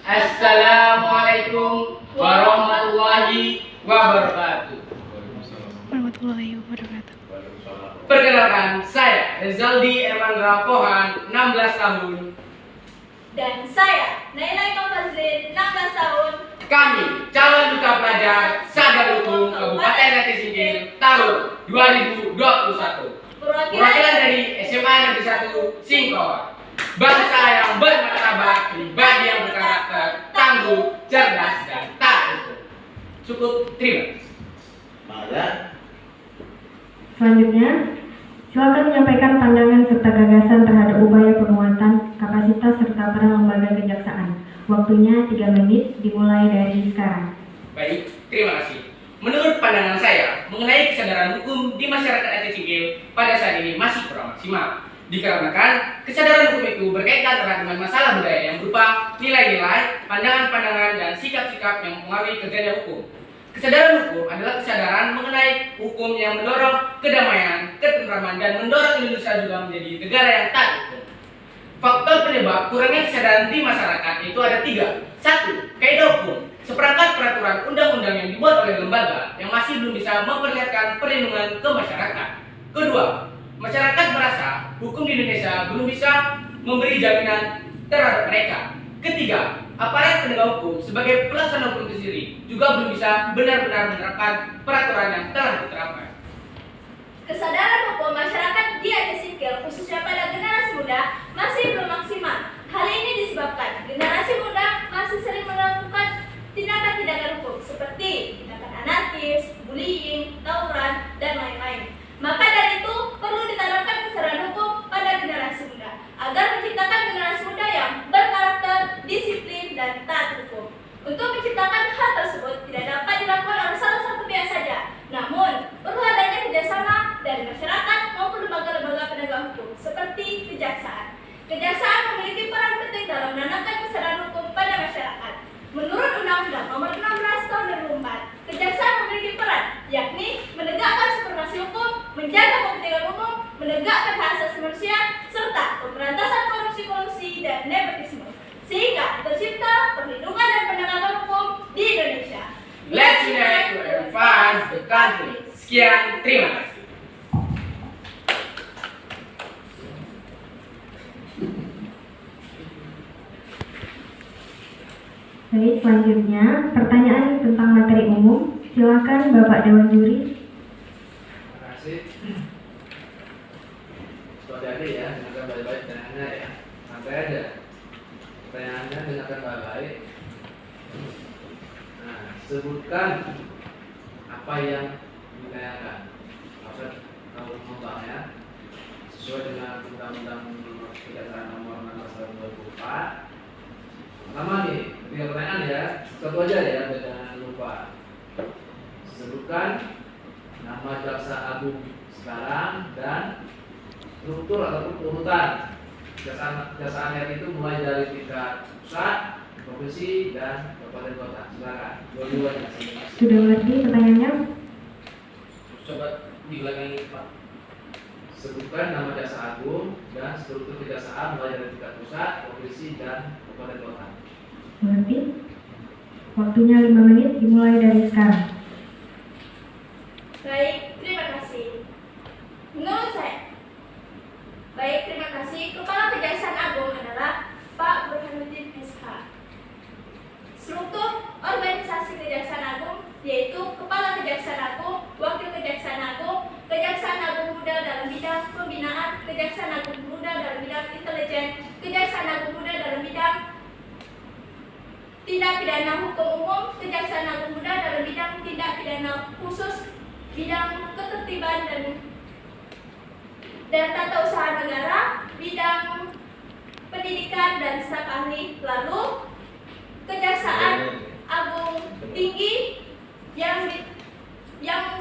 Assalamualaikum warahmatullahi wabarakatuh. Warahmatullahi wabarakatuh. Perkenalkan, saya Rezaldi Ermandra Pohan, 16 tahun. Dan saya Naila Ika Fazlin, 16 tahun. Kami calon duta pelajar Sadar Hukum Kabupaten Aceh Singkil tahun 2021. Perwakilan dari SMA Negeri 1 Singkawang. Bangsa yang bermartabat, pribadi yang berkarakter, tangguh, cerdas, dan taat hukum. Cukup, terima kasih. Selanjutnya, silakan menyampaikan pandangan serta gagasan terhadap upaya penguatan kapasitas serta peran lembaga kejaksaan. Waktunya 3 menit, dimulai dari sekarang. Baik, terima kasih. Menurut pandangan saya, mengenai kesadaran hukum di masyarakat Aceh Singkil pada saat ini masih kurang maksimal. Dikarenakan kesadaran hukum itu berkaitan erat dengan masalah budaya yang berupa nilai-nilai, pandangan-pandangan, dan sikap-sikap yang mempengaruhi kerjanya hukum. Kesadaran hukum adalah kesadaran mengenai hukum yang mendorong kedamaian, ketentraman, dan mendorong Indonesia juga menjadi negara yang taat hukum. Faktor penyebab kurangnya kesadaran di masyarakat itu ada 3. 1. Kaidah hukum, seperangkat peraturan undang-undang yang dibuat oleh lembaga yang masih belum bisa memperlihatkan perlindungan ke masyarakat. Kedua, masyarakat merasa hukum di Indonesia belum bisa memberi jaminan terhadap mereka. Ketiga, aparat penegak hukum sebagai pelaksana hukum itu sendiri juga belum bisa benar-benar menerapkan peraturan yang telah diterapkan. Kesadaran hukum masyarakat di Aceh Singkil, khususnya pada generasi muda, masih belum maksimal. Hal ini disebabkan generasi muda masih sering melakukan tindakan-tindakan hukum seperti tindakan anarkis, bullying, tawuran, dan lain-lain. Maka dari itu perlu ditanamkan kesadaran hukum pada generasi muda agar menciptakan generasi muda yang berkarakter, disiplin, dan taat hukum. Untuk menciptakan hal tersebut tidak dapat dilakukan oleh salah satu pihak saja, namun perlu adanya kerjasama dari masyarakat maupun lembaga-lembaga penegak hukum seperti kejaksaan. Kejaksaan memiliki peran penting dalam menanamkan kesadaran hukum pada masyarakat. Menurut Undang-Undang Nomor 16 Tahun 2004, kejaksaan memiliki peran, yakni menegakkan supremasi hukum, menjaga kepentingan umum, menegakkan hak asasi manusia, serta pemberantasan korupsi dan nepotisme, sehingga tercipta perlindungan dan penegakan hukum di Indonesia. Let's unite to advance the country. Sekian, terima kasih. Baik, selanjutnya pertanyaan tentang materi umum. Silakan Bapak Dewan Juri. Terima kasih. Soal jadi ya, dengarkan baik-baik pertanyaannya ya. Santai aja. Pertanyaannya dengarkan baik-baik. Nah, sebutkan apa yang ditanyakan. Maksud tahu contohnya sesuai dengan Undang-Undang Kejaksaan Nomor 16 Tahun 2004. Pertama nih, tiga pertanyaan ya. Satu aja ya, biar jangan lupa. Sebutkan nama jaksa agung sekarang dan struktur ataupun urutan kejaksaan RI itu mulai dari tingkat pusat, provinsi, dan kabupaten kota. Silakan. Dua-duanya. Sudah mengerti pertanyaannya? Coba diulangi, Pak. Sebutkan nama jaksa agung dan struktur kejaksaan mulai dari tingkat pusat, provinsi, dan kabupaten kota. Mengerti? Waktunya 5 menit, dimulai dari sekarang. Baik, terima kasih. Menurut saya, baik, terima kasih. Kepala Kejaksaan Agung adalah Pak Burhanuddin SH. Struktur organisasi Kejaksaan Agung yaitu Kepala Kejaksaan Agung, Wakil Kejaksaan Agung, Kejaksaan Agung Muda dalam bidang pembinaan, Kejaksaan Agung Muda dalam bidang intelijen, Kejaksaan Agung Muda dalam bidang tindak pidana hukum umum, Kejaksaan Agung Muda dalam bidang tindak pidana khusus, bidang ketertiban dan tata usaha negara, bidang pendidikan dan staf ahli. Lalu Kejaksaan Agung Tinggi yang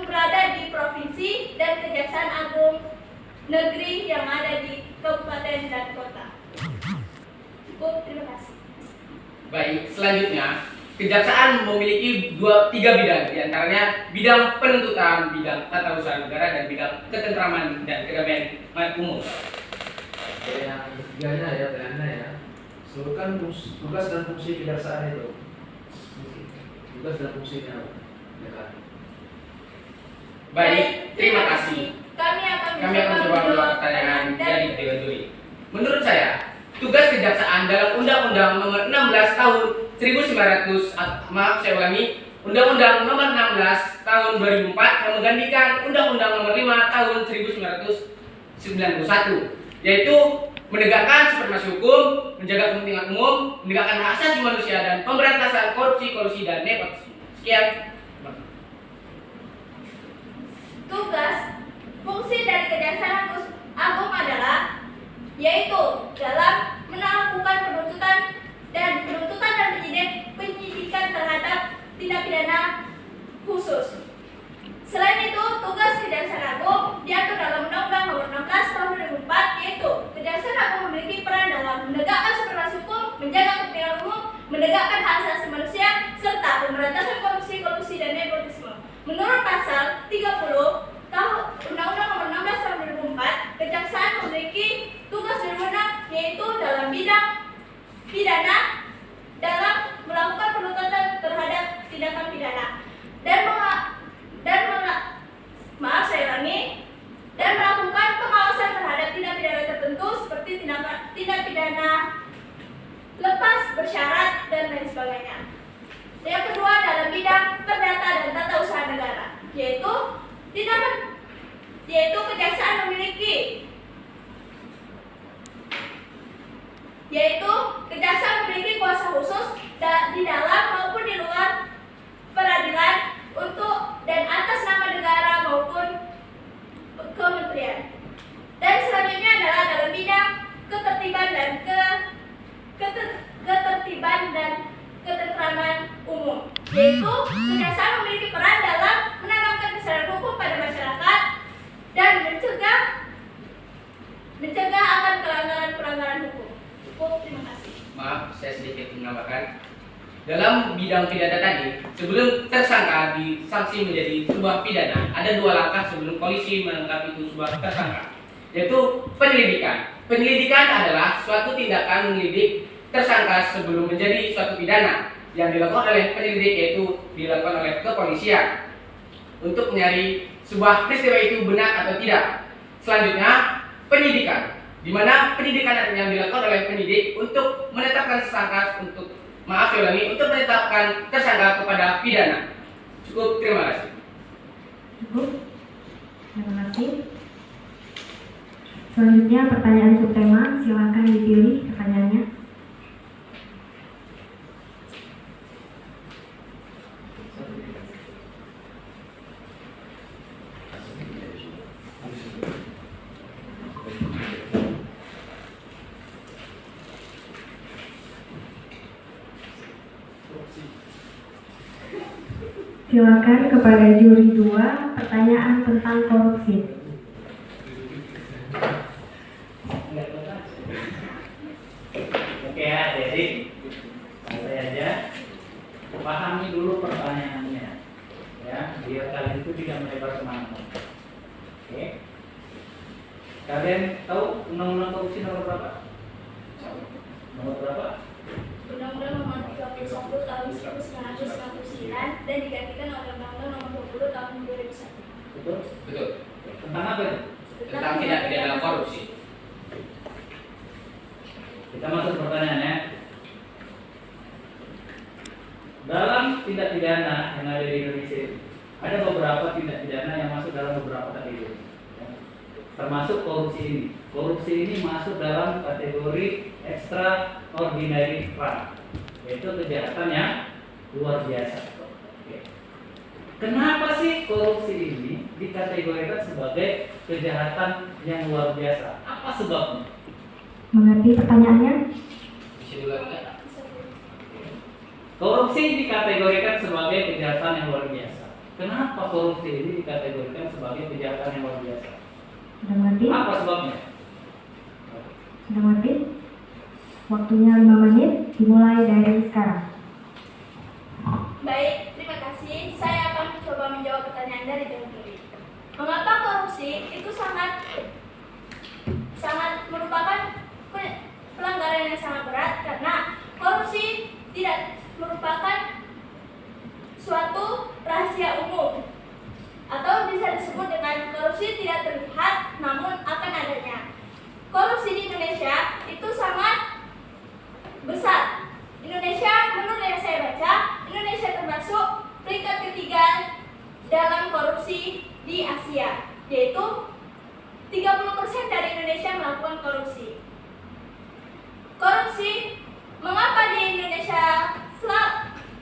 berada di provinsi dan Kejaksaan Agung Negeri yang ada di kabupaten dan kota. Cukup, terima kasih. Baik, selanjutnya kejaksaan memiliki 3 bidang, diantaranya bidang penuntutan, bidang tata usaha negara, dan bidang ketentraman dan kedamaian umum. Yang ketiganya ya, pertanyaannya ya. Sebutkan tugas dan fungsi kejaksaan itu. Tugas dan fungsinya apa? Ya kan? Baik, terima kasih. Kami akan Menjawab pertanyaan dari Dewan Juri. Menurut saya, tugas kejaksaan dalam Undang-Undang Nomor 16 Tahun 1900, saya ulangi, Undang-Undang Nomor 16 Tahun 2004 yang menggantikan Undang-Undang Nomor 5 Tahun 1991, yaitu menegakkan supremasi hukum, menjaga kepentingan umum, menegakkan hak asasi manusia dan pemberantasan korupsi, kolusi dan nepotisme. Sekian. Tugas fungsi dari Kejaksaan Agung adalah yaitu dalam melakukan penuntutan dan penyidikan terhadap tindak pidana khusus. Selain itu, tugas Kejaksaan Agung diatur dalam Undang-Undang Nomor 16 Tahun 2004, yaitu Kejaksaan Agung memiliki peran dalam menegakkan supremasi hukum, menjaga kepentingan umum, menegakkan hak asasi manusia, serta pemberantasan korupsi, kolusi dan nepotisme. Menurut pasal 30 Undang-Undang Nomor 16 Tahun 2004, Kejaksaan memiliki tugas dan wewenang yaitu dalam bidang pidana dalam melakukan penuntutan terhadap tindakan pidana dan melakukan pengawasan terhadap tindak pidana tertentu seperti tindak pidana lepas bersyarat dan lain sebagainya. Yang kedua dalam bidang perdata dan tata usaha negara, yaitu Kejaksaan memiliki kuasa khusus di dalam maupun di luar peradilan untuk dan atas nama negara maupun kementerian. Dan selanjutnya adalah dalam bidang ketertiban dan ketentraman umum, yaitu Kejaksaan memiliki peran dalam menanamkan kesadaran hukum pada masyarakat dan mencegah akan pelanggaran hukum. Cukup, terima kasih. Maaf, saya sedikit menambahkan. Dalam bidang pidana tadi, sebelum tersangka disanksi menjadi sebuah pidana, ada dua langkah sebelum polisi menangkap itu sebuah tersangka, yaitu penyelidikan. Penyelidikan adalah suatu tindakan menyelidik tersangka sebelum menjadi suatu pidana yang dilakukan oleh penyelidik, yaitu dilakukan oleh kepolisian untuk mencari sebuah peristiwa itu benar atau tidak. Selanjutnya, penyidikan, di mana penyidikan yang dilakukan oleh penyidik untuk menetapkan tersangka untuk menetapkan tersangka kepada pidana. Cukup, terima kasih. Cukup. Terima kasih. Selanjutnya pertanyaan subtema, silakan dipilih pertanyaannya. Silakan kepada juri 2, pertanyaan tentang korupsi. Oke ya, jadi santai aja. Pahami dulu pertanyaannya, ya, biar kalian itu tidak melebar kemana-mana. Oke. Kalian tahu undang-undang korupsi nomor berapa? Nomor berapa? Undang-Undang Nomor 31 Tahun 1999 dan digantikan oleh Undang-Undang Nomor 20 Tahun 2001. Betul? Betul. Tentang apa itu? Tentang tindak pidana korupsi. Kita masuk pertanyaannya. Dalam tindak pidana yang ada di Indonesia, ada beberapa tindak pidana yang masuk dalam beberapa kategori, termasuk korupsi ini. Korupsi ini masuk dalam kategori extraordinary crime, yaitu kejahatan yang luar biasa. Oke. Kenapa sih korupsi ini dikategorikan sebagai kejahatan yang luar biasa? Apa sebabnya? Mengerti pertanyaannya? Bisa diulang. Korupsi dikategorikan sebagai kejahatan yang luar biasa. Kenapa korupsi ini dikategorikan sebagai kejahatan yang luar biasa? Sudah mengerti? Apa sebabnya? Sudah mengerti? Waktunya 5 menit, dimulai dari sekarang. Baik, terima kasih. Saya akan mencoba menjawab pertanyaan dari Dewan Juri. Mengapa korupsi itu sangat merupakan pelanggaran yang sangat berat? Karena korupsi tidak terlihat namun akan adanya. Korupsi di Indonesia itu sangat besar. Indonesia, menurut yang saya baca, Indonesia termasuk peringkat ketiga dalam korupsi di Asia, yaitu 30% dari Indonesia melakukan korupsi. Korupsi, mengapa di Indonesia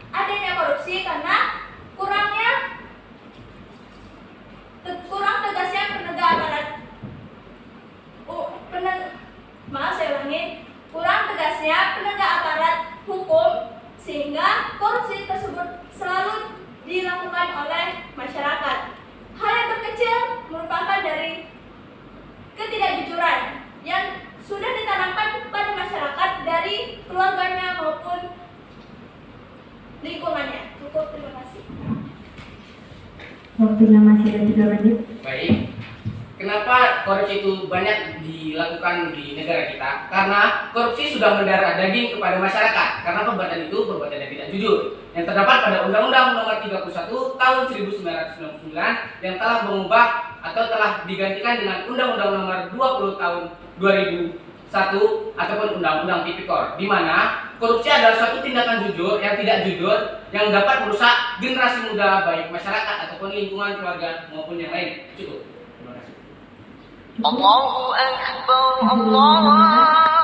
adanya korupsi? Karena kurang tegasnya penegak aparat. Kurang tegasnya penegak aparat hukum sehingga korupsi tersebut selalu dilakukan oleh masyarakat. Hal yang terkecil merupakan dari ketidakjujuran yang sudah ditanamkan pada masyarakat dari keluarganya maupun lingkungannya. Cukup, terima kasih. Waktunya masih ada 3 menit. Baik. Kenapa korupsi itu banyak dilakukan di negara kita? Karena korupsi sudah mendarah daging kepada masyarakat. Karena perbuatan itu perbuatan yang tidak jujur. Yang terdapat pada Undang-Undang Nomor 31 Tahun 1999 yang telah mengubah atau telah digantikan dengan Undang-Undang Nomor 20 Tahun 2001 ataupun Undang-Undang Tipikor, di mana korupsi adalah suatu tindakan jujur yang tidak jujur yang dapat merusak generasi muda baik masyarakat ataupun lingkungan keluarga maupun yang lain. Cukup. Terima kasih. Allahu Akbar, Allah